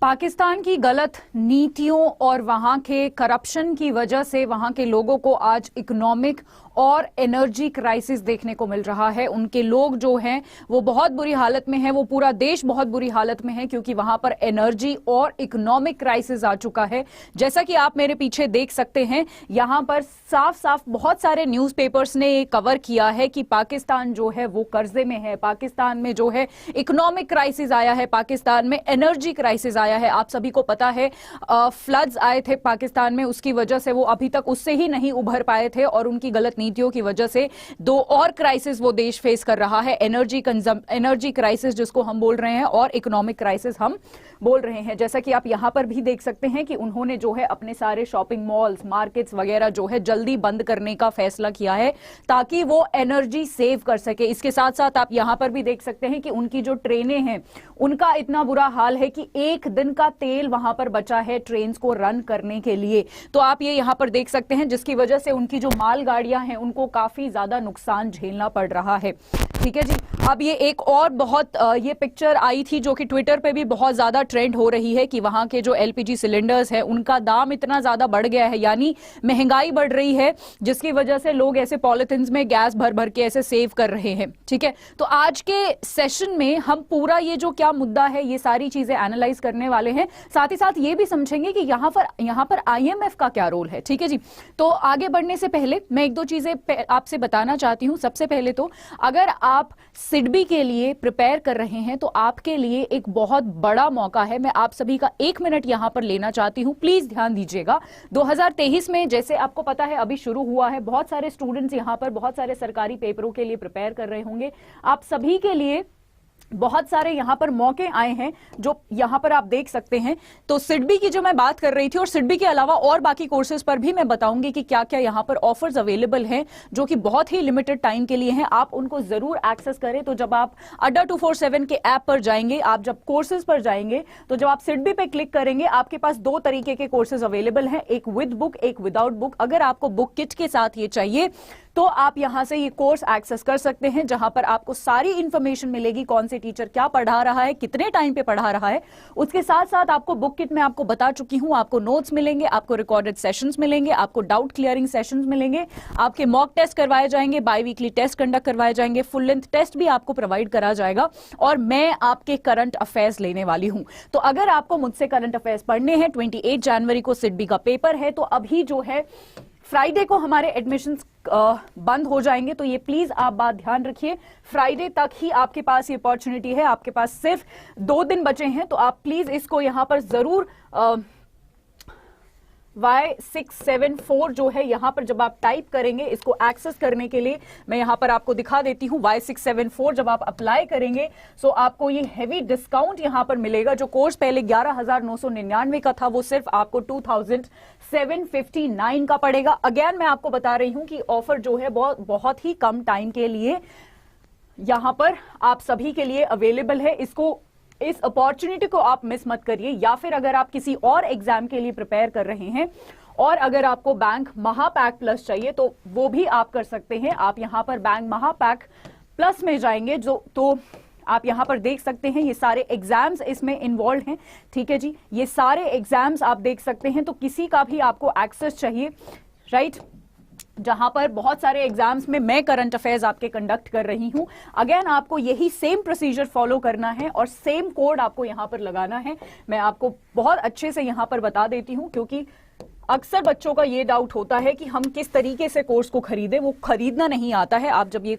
पाकिस्तान की गलत नीतियों और वहां के करप्शन की वजह से वहां के लोगों को आज इकोनॉमिक और एनर्जी क्राइसिस देखने को मिल रहा है। उनके लोग जो हैं वो बहुत बुरी हालत में हैं, वो पूरा देश बहुत बुरी हालत में है क्योंकि वहां पर एनर्जी और इकोनॉमिक क्राइसिस आ चुका है। जैसा कि आप मेरे पीछे देख सकते हैं, यहां पर साफ साफ बहुत सारे न्यूज़पेपर्स ने ये कवर किया है कि पाकिस्तान जो है वो कर्जे में है, पाकिस्तान में जो है इकोनॉमिक क्राइसिस आया है, पाकिस्तान में एनर्जी क्राइसिस आया है। आप सभी को पता है फ्लड्स आए थे पाकिस्तान में, उसकी वजह से वो अभी तक उससे ही नहीं उभर पाए थे और उनकी गलत नीतियों की वजह से दो और क्राइसिस वो देश फेस कर रहा है, एनर्जी क्राइसिस जिसको हम बोल रहे हैं और इकोनॉमिक क्राइसिस हम बोल रहे हैं। जैसा कि आप यहां पर भी देख सकते हैं कि उन्होंने जो है अपने सारे शॉपिंग मॉल्स, मार्केट्स वगैरह जो है जल्दी बंद करने का फैसला किया है ताकि वो एनर्जी सेव कर सके। इसके साथ साथ आप यहां पर भी देख सकते हैं कि उनकी जो ट्रेनें हैं उनका इतना बुरा हाल है कि एक दिन का तेल वहां पर बचा है ट्रेन को रन करने के लिए। तो आप ये यहां पर देख सकते हैं जिसकी वजह से उनकी जो मालगाड़ियां हैं उनको काफी ज्यादा नुकसान झेलना पड़ रहा है। ठीक है जी। अब ये एक और बहुत ये पिक्चर आई थी जो कि ट्विटर पे भी बहुत ज्यादा ट्रेंड हो रही है कि वहां के जो एलपीजी सिलेंडर्स है उनका दाम इतना ज्यादा बढ़ गया है, यानी महंगाई बढ़ रही है, जिसकी वजह से लोग ऐसे पॉलिथिन्स में गैस भर भर के ऐसे सेव कर रहे हैं। ठीक है, तो आज के सेशन में हम पूरा ये जो क्या मुद्दा है ये सारी चीजें एनालाइज करने वाले हैं। साथ ही साथ ये भी समझेंगे कि यहाँ पर आईएमएफ का क्या रोल है। ठीक है जी। तो आगे बढ़ने से पहले मैं एक दो चीजें आपसे बताना चाहती हूं। सबसे पहले तो अगर आप सिडबी के लिए प्रिपेयर कर रहे हैं तो आपके लिए एक बहुत बड़ा मौका है। मैं आप सभी का 1 मिनट यहां पर लेना चाहती हूं, प्लीज ध्यान दीजिएगा। 2023 में जैसे आपको पता है अभी शुरू हुआ है, बहुत सारे स्टूडेंट्स यहां पर बहुत सारे सरकारी पेपरों के लिए प्रिपेयर कर रहे होंगे। आप सभी के लिए बहुत सारे यहां पर मौके आए हैं जो यहां पर आप देख सकते हैं। तो सिडबी की जो मैं बात कर रही थी और सिडबी के अलावा और बाकी कोर्सेज पर भी मैं बताऊंगी कि क्या क्या यहां पर ऑफर्स अवेलेबल हैं जो कि बहुत ही लिमिटेड टाइम के लिए हैं। आप उनको जरूर एक्सेस करें। तो जब आप अड्डा 247 के ऐप पर जाएंगे, आप जब कोर्सेज पर जाएंगे तो जब आप सिडबी पे क्लिक करेंगे आपके पास 2 तरीके के कोर्सेज अवेलेबल हैं, एक विद बुक, एक विदाउट बुक। अगर आपको बुक किट के साथ ये चाहिए तो आप यहां से ये कोर्स एक्सेस कर सकते हैं जहां पर आपको सारी इंफॉर्मेशन मिलेगी, कौन से टीचर क्या पढ़ा रहा है, कितने टाइम पे पढ़ा रहा है। उसके साथ साथ आपको बुक किट में आपको बता चुकी हूं, आपको नोट्स मिलेंगे, आपको रिकॉर्डेड सेशंस मिलेंगे, आपको डाउट क्लियरिंग सेशंस मिलेंगे, आपके मॉक टेस्ट करवाए जाएंगे, बाई वीकली टेस्ट कंडक्ट करवाए जाएंगे, फुल लेंथ टेस्ट भी आपको प्रोवाइड करा जाएगा और मैं आपके करंट अफेयर्स लेने वाली हूं। तो अगर आपको मुझसे करंट अफेयर्स पढ़ने हैं, 28 जनवरी को सिडबी का पेपर है, तो अभी जो है फ्राइडे को हमारे एडमिशंस बंद हो जाएंगे। तो ये प्लीज आप बात ध्यान रखिए, फ्राइडे तक ही आपके पास ये अपॉर्चुनिटी है, आपके पास सिर्फ 2 दिन बचे हैं। तो आप प्लीज इसको यहां पर जरूर Y674 जो है यहां पर जब आप टाइप करेंगे, इसको एक्सेस करने के लिए मैं यहां पर आपको दिखा देती हूं। Y674 जब आप अप्लाई करेंगे सो आपको ये हेवी डिस्काउंट यहां पर मिलेगा। जो कोर्स पहले 11,999 का था वो सिर्फ आपको 2,759 का पड़ेगा। अगेन मैं आपको बता रही हूं कि ऑफर जो है बहुत ही कम टाइम के लिए यहां पर आप सभी के लिए अवेलेबल है। इस अपॉर्चुनिटी को आप मिस मत करिए। या फिर अगर आप किसी और एग्जाम के लिए प्रिपेयर कर रहे हैं और अगर आपको बैंक महापैक प्लस चाहिए तो वो भी आप कर सकते हैं। आप यहां पर बैंक महापैक प्लस में जाएंगे तो आप यहां पर देख सकते हैं ये सारे एग्जाम्स इसमें इन्वॉल्व हैं। ठीक है जी, ये सारे एग्जाम्स आप देख सकते हैं। तो किसी का भी आपको एक्सेस चाहिए, राइट, जहां पर बहुत सारे एग्जाम्स में मैं करंट अफेयर्स आपके कंडक्ट कर रही हूं। अगेन आपको यही सेम प्रोसीजर फॉलो करना है और सेम कोड आपको यहां पर लगाना है। मैं आपको बहुत अच्छे से यहां पर बता देती हूं क्योंकि अक्सर बच्चों का ये डाउट होता है कि हम किस तरीके से कोर्स को खरीदें, वो खरीदना नहीं आता है। आप जब ये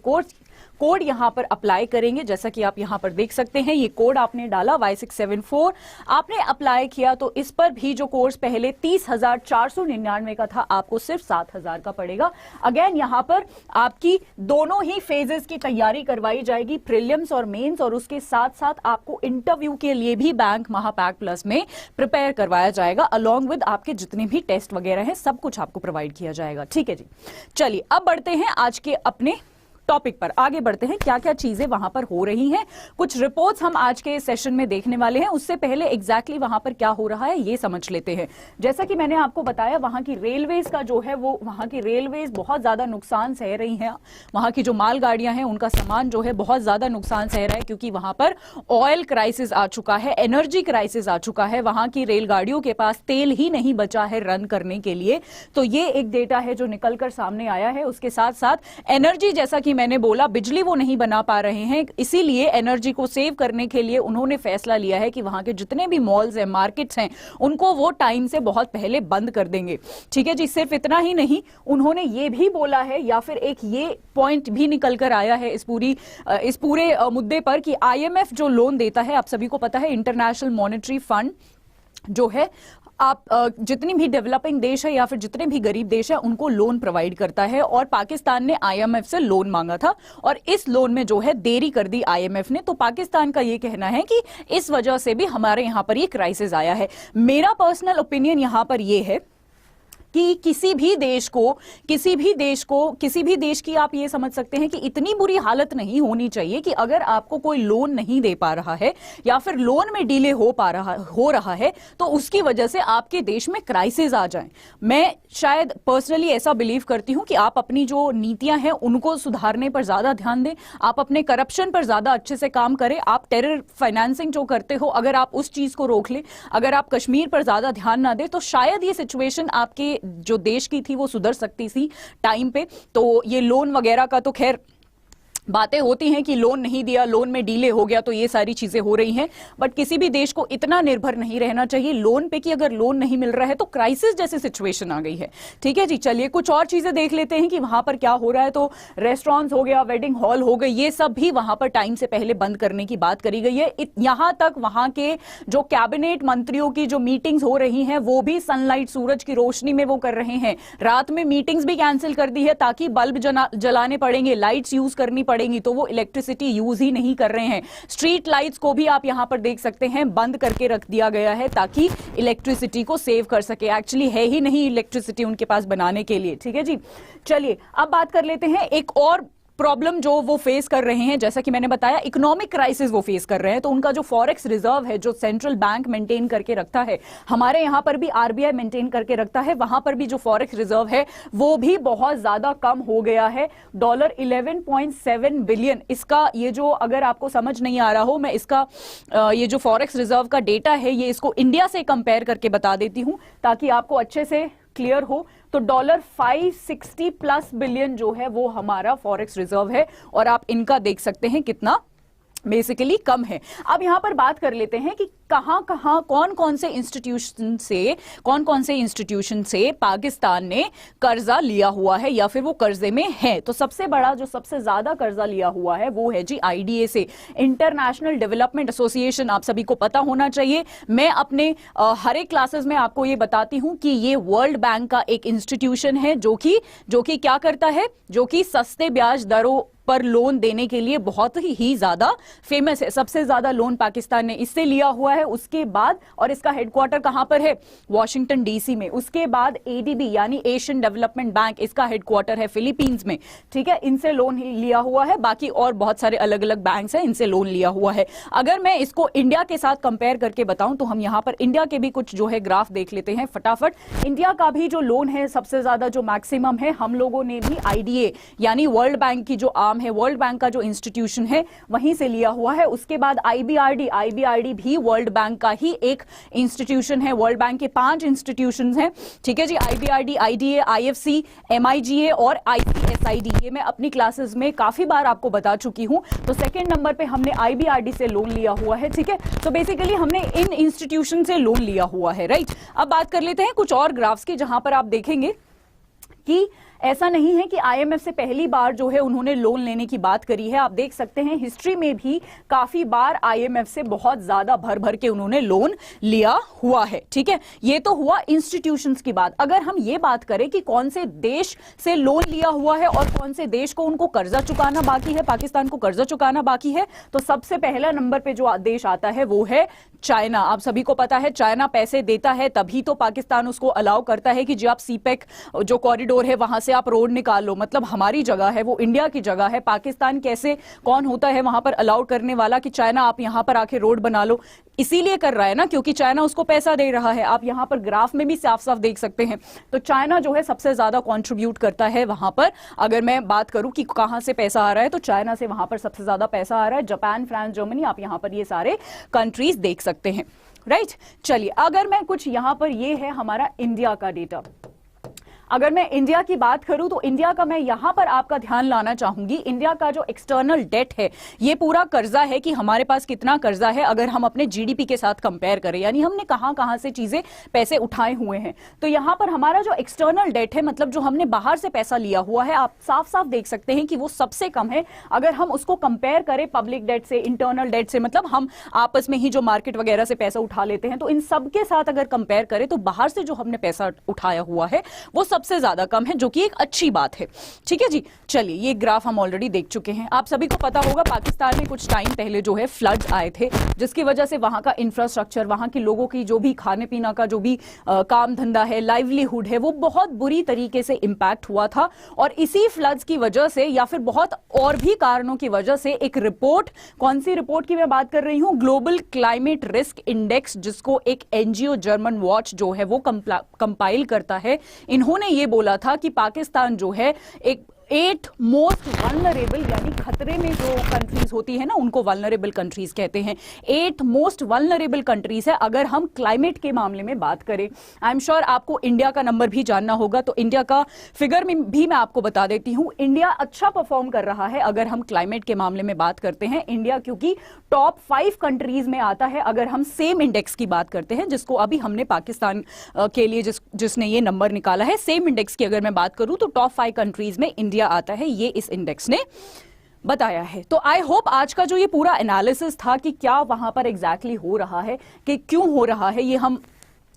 कोड यहां पर अप्लाई करेंगे, जैसा कि आप यहां पर देख सकते हैं, ये कोड आपने डाला Y674, आपने अप्लाई किया तो इस पर भी जो कोर्स पहले 30,499 का था आपको सिर्फ 7,000 का पड़ेगा। अगेन यहां पर आपकी दोनों ही फेजेस की तैयारी करवाई जाएगी, प्रीलिम्स और मेंस, और उसके साथ साथ आपको इंटरव्यू के लिए भी बैंक महापैक प्लस में प्रिपेयर करवाया जाएगा। अलॉन्ग विद आपके जितने भी टेस्ट वगैरह हैं सब कुछ आपको प्रोवाइड किया जाएगा। ठीक है जी, चलिए अब बढ़ते हैं आज के अपने टॉपिक पर आगे बढ़ते हैं, क्या क्या चीजें वहां पर हो रही हैं, कुछ रिपोर्ट्स हम आज के सेशन में देखने वाले हैं। उससे पहले एग्जैक्टली वहां पर क्या हो रहा है ये समझ लेते हैं। जैसा कि मैंने आपको बताया, वहां की रेलवेज का जो है वो, वहां की रेलवेज बहुत ज्यादा नुकसान सह रही हैं। वहां की जो मालगाड़ियां हैं उनका सामान जो है बहुत ज्यादा नुकसान सह रहा है, क्योंकि वहां पर ऑयल क्राइसिस आ चुका है, एनर्जी क्राइसिस आ चुका है। वहां की रेलगाड़ियों के पास तेल ही नहीं बचा है रन करने के लिए। तो ये एक डेटा है जो निकलकर सामने आया है। उसके साथ साथ एनर्जी, जैसा कि मैंने बोला, बिजली वो नहीं बना पा रहे हैं, इसीलिए एनर्जी को सेव करने के लिए उन्होंने फैसला लिया है कि वहां के जितने भी मॉल्स हैं, मार्केट्स हैं, उनको वो टाइम से बहुत पहले बंद कर देंगे। ठीक है जी। सिर्फ इतना ही नहीं, उन्होंने ये भी बोला है, या फिर एक ये पॉइंट भी निकल कर आया है इस पूरे मुद्दे पर, कि आईएमएफ जो लोन देता है, आप सभी को पता है, इंटरनेशनल मॉनेटरी फंड जो है, आप जितनी भी डेवलपिंग देश है या फिर जितने भी गरीब देश है उनको लोन प्रोवाइड करता है। और पाकिस्तान ने आईएमएफ से लोन मांगा था और इस लोन में जो है देरी कर दी आईएमएफ ने। तो पाकिस्तान का ये कहना है कि इस वजह से भी हमारे यहां पर ये क्राइसिस आया है। मेरा पर्सनल ओपिनियन यहां पर ये है कि किसी भी देश की आप ये समझ सकते हैं कि इतनी बुरी हालत नहीं होनी चाहिए कि अगर आपको कोई लोन नहीं दे पा रहा है या फिर लोन में डिले हो रहा है तो उसकी वजह से आपके देश में क्राइसिस आ जाए। मैं शायद पर्सनली ऐसा बिलीव करती हूं कि आप अपनी जो नीतियां हैं उनको सुधारने पर ज्यादा ध्यान दें, आप अपने करप्शन पर ज्यादा अच्छे से काम करें, आप टेरर फाइनेंसिंग जो करते हो अगर आप उस चीज को रोक लें, अगर आप कश्मीर पर ज्यादा ध्यान ना दें, तो शायद ये सिचुएशन आपके जो देश की थी वो सुधर सकती थी टाइम पे। तो ये लोन वगैरह का तो खैर बातें होती हैं कि लोन नहीं दिया, लोन में डीले हो गया, तो ये सारी चीजें हो रही हैं। बट किसी भी देश को इतना निर्भर नहीं रहना चाहिए लोन पे कि अगर लोन नहीं मिल रहा है तो क्राइसिस जैसी सिचुएशन आ गई है। ठीक है जी। चलिए कुछ और चीजें देख लेते हैं कि वहां पर क्या हो रहा है। तो रेस्टोरेंट्स हो गया, वेडिंग हॉल हो गए, ये सब भी वहां पर टाइम से पहले बंद करने की बात करी गई है। यहां तक वहां के जो कैबिनेट मंत्रियों की जो मीटिंग्स हो रही हैं वो भी सनलाइट, सूरज की रोशनी में वो कर रहे हैं। रात में मीटिंग्स भी कैंसिल कर दी है ताकि बल्ब जलाने पड़ेंगे, लाइट्स यूज करनी पड़ेंगी, तो वो इलेक्ट्रिसिटी यूज ही नहीं कर रहे हैं। स्ट्रीट लाइट्स को भी आप यहां पर देख सकते हैं बंद करके रख दिया गया है ताकि इलेक्ट्रिसिटी को सेव कर सके। एक्चुअली है ही नहीं इलेक्ट्रिसिटी उनके पास बनाने के लिए। ठीक है जी। चलिए अब बात कर लेते हैं एक और प्रॉब्लम जो वो फेस कर रहे हैं। जैसा कि मैंने बताया, इकोनॉमिक क्राइसिस वो फेस कर रहे हैं। तो उनका जो फॉरेक्स रिजर्व है, जो सेंट्रल बैंक मेंटेन करके रखता है, हमारे यहां पर भी आरबीआई मेंटेन करके रखता है, वहां पर भी जो फॉरेक्स रिजर्व है वो भी बहुत ज्यादा कम हो गया है। $11.7 बिलियन इसका, ये जो अगर आपको समझ नहीं आ रहा हो, मैं इसका ये जो फॉरेक्स रिजर्व का डेटा है ये इसको इंडिया से कंपेयर करके बता देती हूं ताकि आपको अच्छे से क्लियर हो। तो $560+ बिलियन जो है वो हमारा फॉरेक्स रिजर्व है और आप इनका देख सकते हैं कितना बेसिकली कम है। अब यहां पर बात कर लेते हैं कि कहां कौन कौन से इंस्टीट्यूशन से पाकिस्तान ने कर्जा लिया हुआ है या फिर वो कर्जे में है। तो सबसे बड़ा, जो सबसे ज्यादा कर्जा लिया हुआ है वो है जी आईडीए से, इंटरनेशनल डेवलपमेंट एसोसिएशन। आप सभी को पता होना चाहिए, मैं अपने हर एक क्लासेस में आपको ये बताती हूं कि ये वर्ल्ड बैंक का एक इंस्टीट्यूशन है जो कि क्या करता है, जो कि सस्ते ब्याज दरों पर लोन देने के लिए बहुत ही ज्यादा फेमस है। सबसे ज्यादा लोन पाकिस्तान ने इससे लिया हुआ है। उसके बाद, और इसका हेडक्वार्टर कहां पर है, वॉशिंगटन डीसी में। उसके बाद एडीबी यानी एशियन डेवलपमेंट बैंक, इसका हेडक्वार्टर है फिलीपींस में। ठीक है, इनसे लोन लिया हुआ है। बाकी और बहुत सारे अलग अलग बैंक्स हैं, इनसे लोन लिया हुआ है। अगर मैं इसको इंडिया के साथ कंपेयर करके बताऊं तो हम यहां पर इंडिया के भी कुछ जो है ग्राफ देख लेते हैं फटाफट। इंडिया का भी जो लोन है सबसे ज्यादा जो मैक्सिमम है, हम लोगों ने भी आईडीए यानी वर्ल्ड बैंक की जो आर्म है, वर्ल्ड बैंक का जो इंस्टीट्यूशन है वहीं से लिया हुआ है। उसके बाद आईबीआरडी भी वर्ल्ड बैंक का ही एक इंस्टीट्यूशन है। वर्ल्ड बैंक के 5 इंस्टीट्यूशन हैं। ठीक है जी, आईबीआरडी, आईडीए, आईएफसी, एमआईजीए और आईसीएसआईडी। ये मैं अपनी क्लासेस में काफी बार आपको बता चुकी हूं। तो सेकंड नंबर पे हमने आईबीआरडी से लोन लिया हुआ है। ठीक है, तो बेसिकली हमने इन इंस्टीट्यूशन से लोन लिया हुआ है। राइट, अब बात कर लेते हैं कुछ और ग्राफ्स की, जहां पर आप देखेंगे कि ऐसा नहीं है कि आईएमएफ से पहली बार जो है उन्होंने लोन लेने की बात करी है। आप देख सकते हैं हिस्ट्री में भी काफी बार आईएमएफ से बहुत ज्यादा भर भर के उन्होंने लोन लिया हुआ है। ठीक है, ये तो हुआ इंस्टीट्यूशंस की बात। अगर हम ये बात करें कि कौन से देश से लोन लिया हुआ है और कौन से देश को उनको कर्जा चुकाना बाकी है, पाकिस्तान को कर्जा चुकाना बाकी है, तो सबसे पहला नंबर पे जो देश आता है वो है चाइना। आप सभी को पता है चाइना पैसे देता है तभी तो पाकिस्तान उसको अलाउ करता है कि जो आप सीपेक जो कॉरिडोर है वहां से आप रोड निकाल लो, मतलब हमारी जगह है, वो इंडिया की जगह है। पाकिस्तान कैसे, कौन होता है वहां पर अलाउड करने वाला कि चाइना आप यहां पर आके रोड बना लो? इसीलिए कर रहा है ना, क्योंकि चाइना उसको पैसा दे रहा है। आप यहां पर ग्राफ में भी साफ साफ देख सकते हैं। तो चाइना जो है सबसे ज्यादा कंट्रीब्यूट करता है वहां पर। अगर मैं बात करूं कि कहां से पैसा आ रहा है, तो चाइना से वहां पर सबसे ज्यादा पैसा आ रहा है। जापान, फ्रांस, जर्मनी, आप यहां पर ये सारे कंट्रीज देख सकते हैं, राइट। चलिए, अगर मैं कुछ यहां पर, ये है हमारा इंडिया का डेटा। अगर मैं इंडिया की बात करूं तो इंडिया का मैं यहां पर आपका ध्यान लाना चाहूंगी। इंडिया का जो एक्सटर्नल डेट है, ये पूरा कर्जा है कि हमारे पास कितना कर्जा है अगर हम अपने जीडीपी के साथ कंपेयर करें, यानी हमने कहां कहां से चीजें, पैसे उठाए हुए हैं। तो यहां पर हमारा जो एक्सटर्नल डेट है, मतलब जो हमने बाहर से पैसा लिया हुआ है, आप साफ साफ देख सकते हैं कि वो सबसे कम है। अगर हम उसको कंपेयर करें पब्लिक डेट से, इंटरनल डेट से, मतलब हम आपस में ही जो मार्केट वगैरह से पैसा उठा लेते हैं, तो इन सबके साथ अगर कंपेयर करें तो बाहर से जो हमने पैसा उठाया हुआ है वो सबसे ज्यादा कम है, जो कि एक अच्छी बात है। ठीक है जी। चलिए, ये ग्राफ हम ऑलरेडी देख चुके हैं। आप सभी को पता होगा पाकिस्तान में कुछ टाइम पहले जो है फ्लड्स आए थे, जिसकी वजह से वहां का इंफ्रास्ट्रक्चर, वहां के लोगों की जो भी खाने पीना का जो भी काम धंधा है, लाइवलीहुड है, वो बहुत बुरी तरीके से इंपैक्ट हुआ था। और इसी फ्लड्स की वजह से या फिर बहुत और भी कारणों की वजह से एक रिपोर्ट, कौन सी रिपोर्ट की मैं बात कर रही हूं, ग्लोबल क्लाइमेट रिस्क इंडेक्स, जिसको एक एनजीओ जर्मन वॉच जो है वो कंपाइल करता है, इन्होंने ये बोला था कि पाकिस्तान जो है एक 8 मोस्ट वल्नरेबल, यानी खतरे में जो कंट्रीज होती है ना, उनको वल्नरेबल कंट्रीज कहते हैं। 8 मोस्ट वल्नरेबल कंट्रीज है अगर हम क्लाइमेट के मामले में बात करें। आई एम श्योर आपको इंडिया का नंबर भी जानना होगा, तो इंडिया का फिगर में भी मैं आपको बता देती हूं। इंडिया अच्छा परफॉर्म कर रहा है अगर हम क्लाइमेट के मामले में बात करते हैं। इंडिया क्योंकि टॉप 5 कंट्रीज में आता है अगर हम सेम इंडेक्स की बात करते हैं, जिसको अभी हमने पाकिस्तान के लिए जिसने ये नंबर निकाला है, सेम इंडेक्स की अगर मैं बात करूं तो टॉप 5 कंट्रीज में इंडिया आता है, ये इस इंडेक्स ने बताया है। तो आई होप आज का जो ये पूरा एनालिसिस था कि क्या वहां पर एग्जैक्टली हो रहा है, कि क्यों हो रहा है, ये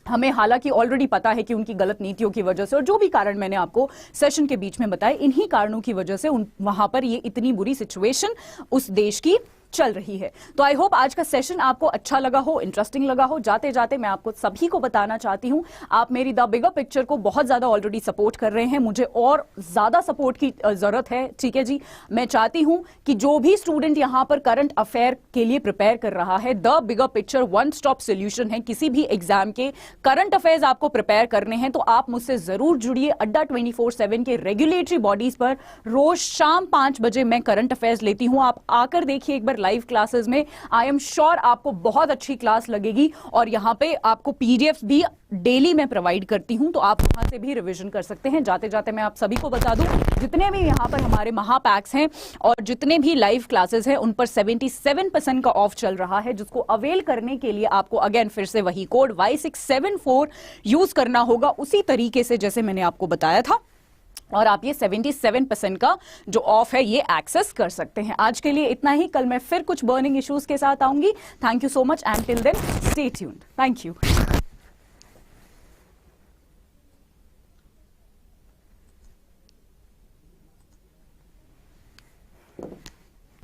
हमें हालांकि ऑलरेडी पता है कि उनकी गलत नीतियों की वजह से, और जो भी कारण मैंने आपको सेशन के बीच में बताए, इन्हीं कारणों की वजह से वहां पर ये इतनी बुरी सिचुएशन उस देश की चल रही है। तो आई होप आज का सेशन आपको अच्छा लगा हो, इंटरेस्टिंग लगा हो। जाते जाते मैं आपको सभी को बताना चाहती हूं, आप मेरी द बिगर पिक्चर को बहुत ज्यादा ऑलरेडी सपोर्ट कर रहे हैं, मुझे और ज्यादा सपोर्ट की जरूरत है। ठीक है जी। मैं चाहती हूं कि जो भी स्टूडेंट यहां पर करंट अफेयर के लिए प्रिपेयर कर रहा है, the bigger picture one stop solution है। किसी भी एग्जाम के करंट अफेयर्स आपको प्रिपेयर करने हैं तो आप मुझसे जरूर जुड़िए। अड्डा 24/7 के रेगुलेटरी बॉडीज पर रोज शाम 5 बजे मैं करंट अफेयर्स लेती हूं। आप आकर देखिए एक बार लाइव क्लासेस में, आई एम श्योर आपको बहुत अच्छी क्लास लगेगी। और यहां पे आपको पीडीएफ भी डेली मैं प्रोवाइड करती हूं, तो आप वहां से भी रिवीजन कर सकते हैं। जाते जाते मैं आप सभी को बता दूं, जितने भी यहां पर हमारे महापैक्स हैं और जितने भी लाइव क्लासेस हैं, उन पर 77% का ऑफ चल रहा है, जिसको अवेल करने के लिए आपको अगेन फिर से वही कोड Y674 यूज करना होगा, उसी तरीके से जैसे मैंने आपको बताया था। और आप ये 77% का जो ऑफ है ये एक्सेस कर सकते हैं। आज के लिए इतना ही, कल मैं फिर कुछ बर्निंग इश्यूज के साथ आऊंगी। Thank you so much and till then stay tuned. Thank you.